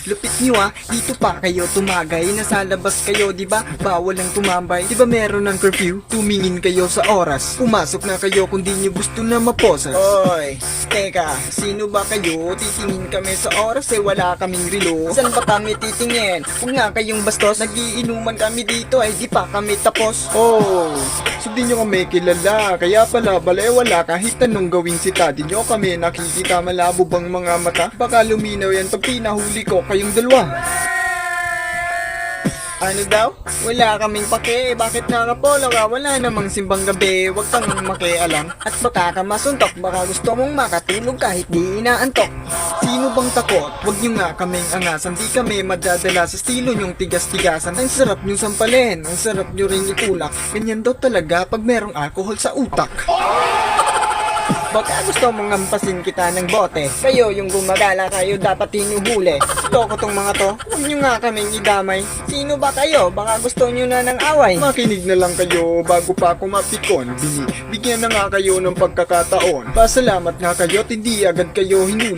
Lupit nyo dito pa kayo tumagay. Nasa labas kayo, di ba? Bawal ang tumambay. Di ba meron ng curfew? Tumingin kayo sa oras. Pumasok na kayo kung di nyo gusto na maposas. Hoy, teka, sino ba kayo? Titingin kami sa oras wala kaming relo. Saan ba kami titingin? Huwag nga kayong bastos. Nagiinuman kami dito di pa kami tapos. Oh, so di nyo kami kilala. Kaya pala balewala kahit anong gawin sita. Di nyo kami nakikita, malabo bang mga mata? Baka luminaw yan pag pinahuli ko kayong dalawa. Ano daw? Wala kaming pake. Bakit nakapolo ka? Wala namang simbang gabi. Huwag kang makialam. At baka ka masuntok. Baka gusto mong makatulog kahit di inaantok. Sino bang takot? Huwag nyo nga kaming angasan. Di kami madadala sa estilo nyong tigas-tigasan. Ang sarap nyo sampalin. Ang sarap nyo ring itulak. Ganyan daw talaga pag merong alcohol sa utak. Baka gusto mong ngampasin kita ng bote. Kayo yung gumagala, kayo dapat inuhuli. Loko tong mga to. Huwag nyo nga kaming idamay. Sino ba kayo? Baka gusto nyo na ng away. Makinig na lang kayo bago pa ako mapikon. Bigyan na nga kayo ng pagkakataon. Pasalamat nga kayo at hindi agad kayo hinuli.